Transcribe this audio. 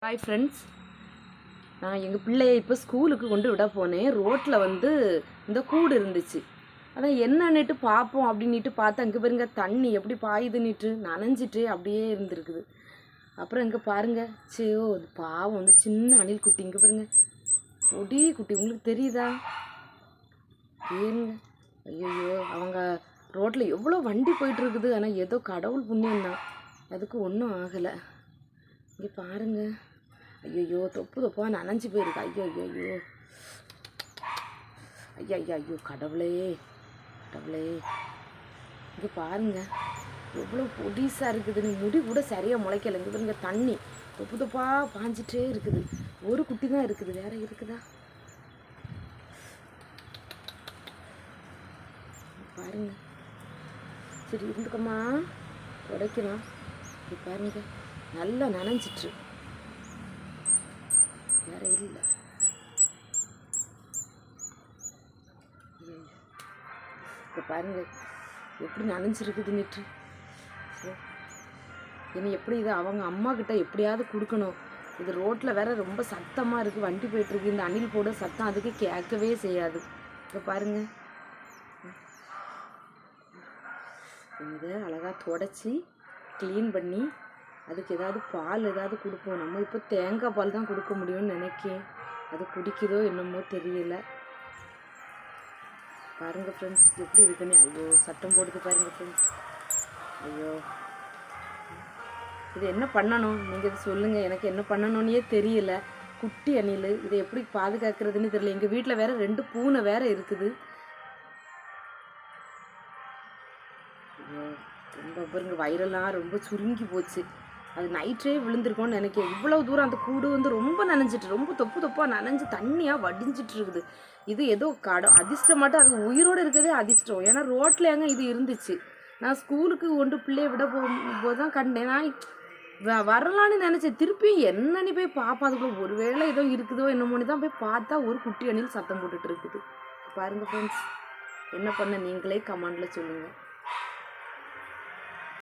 Hi friends, நான் எங்கள் பிள்ளையை இப்போ ஸ்கூலுக்கு கொண்டு விட போனேன். ரோட்டில் இந்த கூடு இருந்துச்சு. அதான் என்னன்னுட்டு பார்ப்போம் அப்படின்ட்டு பார்த்தா இங்கே பாருங்க தண்ணி எப்படி பாயுதுன்னுட்டு நனைஞ்சிட்டு அப்படியே இருந்துருக்குது. அப்புறம் இங்கே பாருங்கள், சரியோ பாவம் சின்ன அணில் குட்டி இங்கே பாருங்க, ஒடி குட்டி உங்களுக்கு தெரியுதா? ஏனுங்க, ஐயோ அவங்க ரோட்டில் எவ்வளோ வண்டி போயிட்டு இருக்குது. ஆனால் ஏதோ கடவுள் புண்ணியம்தான், அதுக்கு ஒன்றும் ஆகலை. இங்கே பாருங்க, ஐயோ தொப்பா நனைஞ்சு போயிருக்கு. ஐயோ ஐயோ ஐயோ ஐயா ஐயா ஐயோ கடவுளே கடவுளே. இங்கே பாருங்க எவ்வளோ பொடிசாக இருக்குதுன்னு, முடி கூட சரியாக முளைக்கலை. இங்கே பாருங்க தண்ணி தொப்பா பாஞ்சிட்டே இருக்குது. ஒரு குட்டி தான் இருக்குது, வேற இருக்குதா? பாருங்க, சரி இருந்துக்கம்மா, உடைக்கலாம். இது பாருங்க நல்லா நனைஞ்சிட்டு, வேற இல்லை. இப்போ பாருங்க எப்படி நனைஞ்சிருக்குதுன்னுட்டு. இனி எப்படி இது அவங்க அம்மா கிட்ட எப்படியாவது கொடுக்கணும். இது ரோட்டில் வேற ரொம்ப சத்தமாக இருக்குது, வண்டி போயிட்டுருக்கு. இந்த அணில் போட சத்தம் அதுக்கு கேட்கவே செய்யாது. இப்போ பாருங்க, இதை அழகாக தொடச்சி க்ளீன் பண்ணி அதுக்கு ஏதாவது பால் ஏதாவது கொடுப்போம். நம்ம இப்போ தேங்காய் பால் தான் கொடுக்க முடியும்னு நினைக்கேன். அது குடிக்குதோ என்னமோ தெரியல. பாருங்கள் ஃப்ரெண்ட்ஸ் எப்படி இருக்குன்னு. ஐயோ சத்தம் போடுது பாருங்கள் ஃப்ரெண்ட்ஸ். ஐயோ இது என்ன பண்ணணும், நீங்கள் இது சொல்லுங்கள். எனக்கு என்ன பண்ணணுன்னே தெரியல. குட்டி அணில், இதை எப்படி பாதுகாக்கிறதுன்னு தெரியல. எங்கள் வீட்டில் வேற 2 பூனை வேற இருக்குது. ஐயோ ரொம்ப பாருங்க, வயிறெல்லாம் ரொம்ப சுருங்கி போச்சு. அது நைட்டே விழுந்திருக்கோன்னு நினைக்கிறேன். இவ்வளோ தூரம் அந்த கூடு ரொம்ப நனைஞ்சிட்டு, ரொம்ப தொப்பாக நனைஞ்சு தண்ணியாக வடிஞ்சிட்டு இருக்குது. இது ஏதோ அதிர்ஷ்டம் மட்டும், அது உயிரோடு இருக்கிறதே அதிர்ஷ்டம். ஏன்னா ரோட்டில் எங்கே இது இருந்துச்சு. நான் ஸ்கூலுக்கு கொண்டு பிள்ளைய விட போகும்போது தான் கண்டேன். நான் வரலான்னு நினச்சேன். திருப்பியும் என்னன்னு போய் பார்ப்பேன். அதுக்குள்ள ஒருவேளை ஏதோ இருக்குதோ என்னமோன்னு தான் போய் பார்த்தா ஒரு குட்டி அணில் சத்தம் போட்டுட்டு இருக்குது. பாருங்கள் ஃப்ரெண்ட்ஸ், என்ன பண்ண நீங்களே கமெண்டில் சொல்லுங்கள்.